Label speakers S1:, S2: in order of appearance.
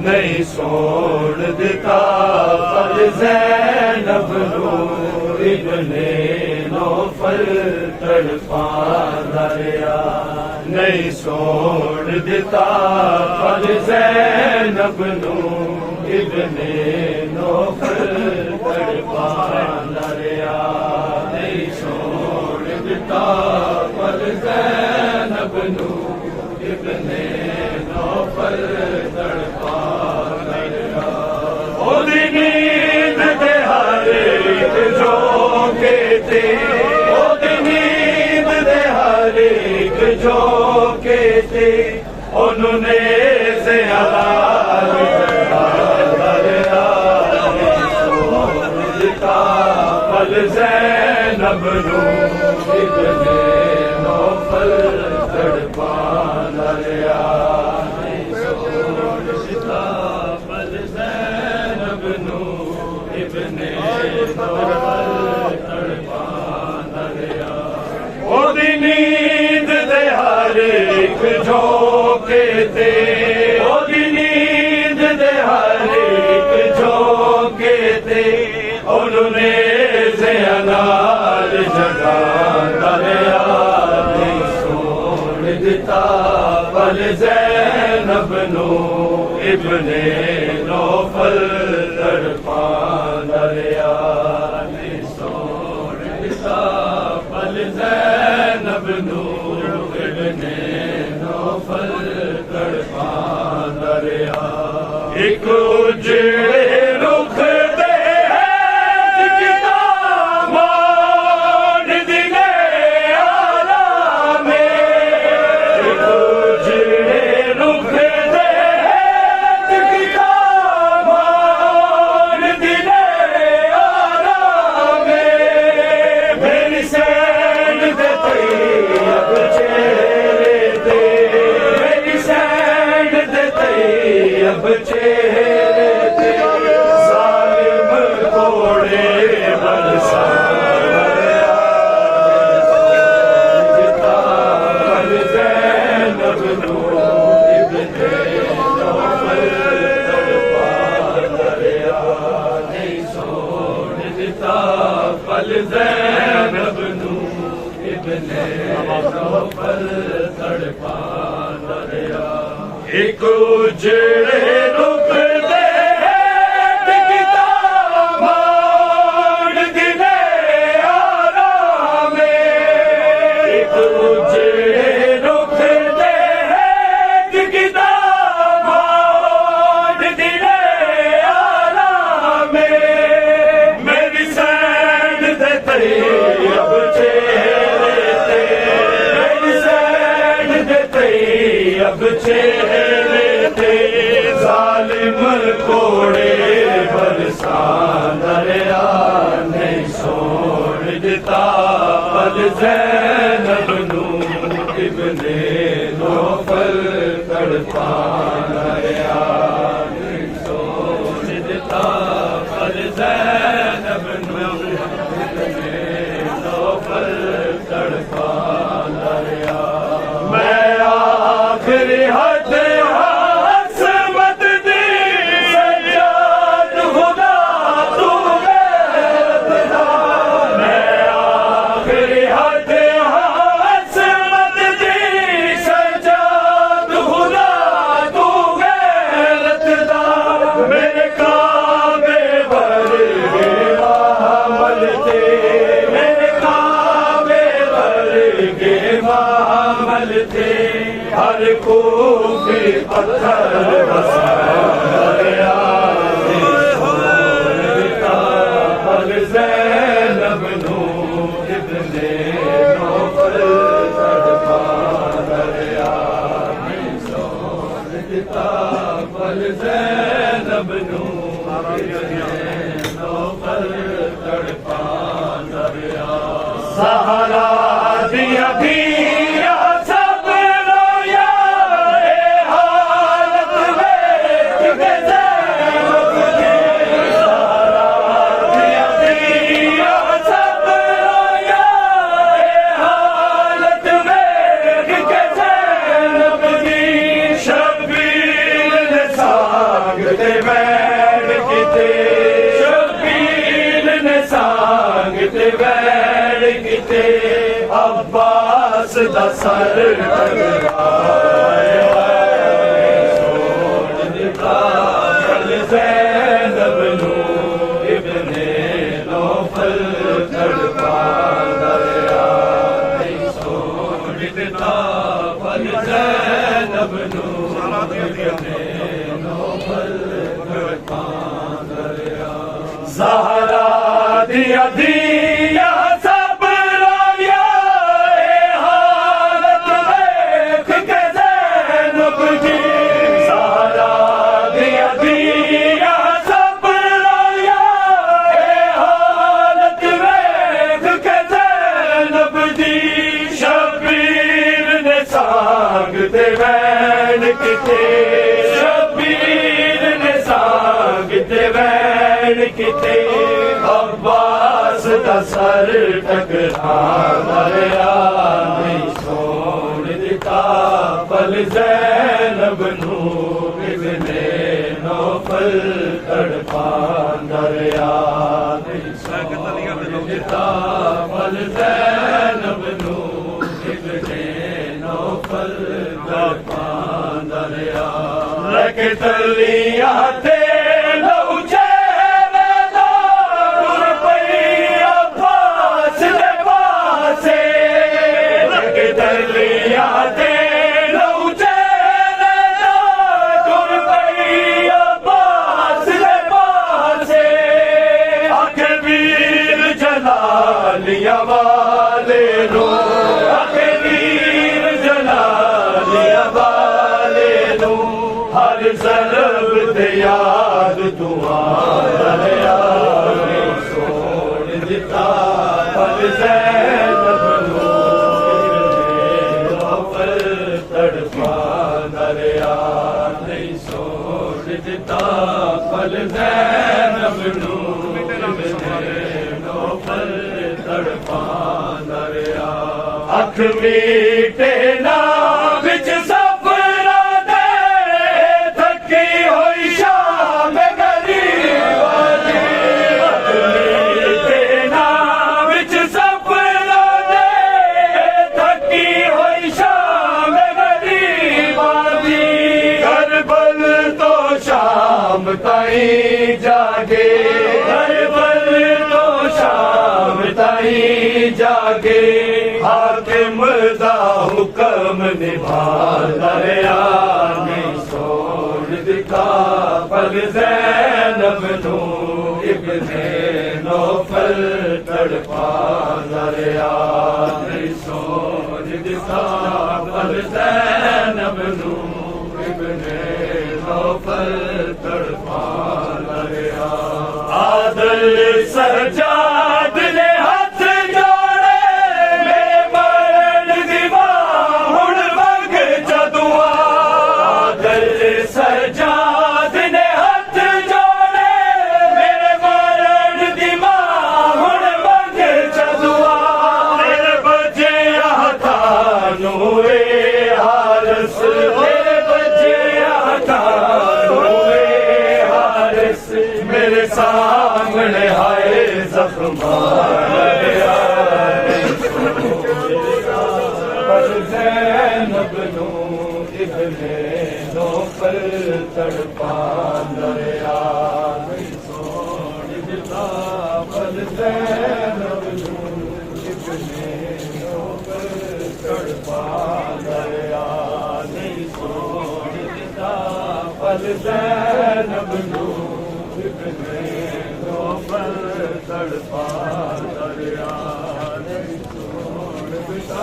S1: नहीं सोण दिता पर ज़ैनब नूं इब्ने नौफल तड़पांदा रहा। नहीं सोण दिता पर ज़ैनब नूं इब्ने नौफल तड़पांदा रहा। नहीं सोण दिता पर ज़ैनब नूं इब्ने नौफल तड़पांदा रहा। ओदी नींद दे हर एक झोंके ते, ओदी नींद दे हर एक झोंके ते उन्होंने से हलाल जगांदा रहा। सोण दिता पल ज़ैनब नूं इब्ने नौफल तड़पांदा रहा। ओदी नींद दे हर एक झोंके ते, ओदी नींद दे हर एक झोंके ते उन्होंने ज़ियानाल जगांदा रहा। नहीं सोण दिता पल ज़ैनब नूं इब्ने नौफल तड़पांदा रहा। नहीं सोण दिता पल ज़ैनब नूं इब्ने नौफल तड़पांदा रहा। एक उजड़े रुख दे अब चेहरे ते ज़ालिम कोड़े बरसांदा रहा। दिता पल ज़ैनब नूं इब्ने नौफल तड़पांदा रहा। नहीं सोण दिता पल ज़ैनब नूं इब्ने नौफल तड़पांदा रहा। एक उजड़े रुख दे टिकता मान दिले आरामे। एक उजड़े रुख दे टिकता मान दिले आरामे। मेरी सैन दे तैयब चेहरे ते, मेरी सैन दे तैयब चेहरे ज़ालिम कोड़े बरसांदा रहा। नहीं सोण दिता पल ज़ैनब नूं इब्ने नौफल तड़पांदा रहा। नहीं सोण दिता पल ज़ैनब नूं इब्ने नौफल तड़पांदा रहा। मैं आखिरी हद हर खूबी पत्थर बरसांदा रहा। सोण दिता पल ज़ैनब नूं इब्ने नौफल तड़पांदा रहा। सोण दिता पल ज़ैनब नूं इब्ने नौफल तड़पांदा रहा। सहारा दिया भी सब लो या हालत में ते वैर किते अब्बास दा सर टकराया छोड़ दिता फल ज़ैनब नू इब्ने नौफल तड़पांदा रहा छोड़ दिता फल ज़ैनब नू इब्ने नौफल तड़पांदा रहा ज़हरा दिया दिया सब रोया हालत देख के ज़ैनब की ज़हरा दिया दिया सब रोया हालत देख के ज़ैनब दी शबीर ने सांग ते वैन किते शबीर ने सांग ते वैन किते अब्बास दा सर टकरांदा रहा नहीं छोड़ दिता फल ज़ैनब नू इब्ने नौफल तड़पांदा रहा नहीं छोड़ दिता फल ज़ैनब नू इब्ने नौफल तड़पांदा रहा रख तलियां ते लहू जलालिया वाले लो अखीर जलालिया वाले लो हर ज़रब ते याद तुम्हारा छोड़ दिता फल ज़ैनब नू नौफल तड़पांदा रहा नहीं छोड़ दिता फल ज़ैनब नू अख मीटे ना विच सफरा दे थकी होई शाम गरीबा दी अख मीटे ना विच सफरा दे थकी होई शाम गरीबा दी करबल तो शाम ताईं जागे करबल तो शाम ताईं जागे हाकिम दा हुक्म निभांदा रहा नहीं छोड़ दिता फल ज़ैनब नू इब्ने नौफल तड़पांदा रहा नहीं छोड़ दिता फल ज़ैनब नू इब्ने नौफल तड़पांदा रहा आदल सज्जाद ने हाथ जोड़े मेरे मरण दीवा हुण मंग जदुआ आदल सज्जाद ने हाथ जोड़े मेरे मरण दीवा हुण मंग जदुआ तेरे बजे हथा नूरे हारस तेरे बजे हथा नूरे हारस मेरे सामने हाय जख्मा ज़ैनब नू इब्ने नौफल तड़पांदा रहा नहीं छोड़ दिता फल ज़ैनब नू इब्ने नौफल तड़पांदा रहा नहीं छोड़ दिता फल ज़ैनब नू इब्ने नौफल तड़पांदा रहा नहीं छोड़ दिता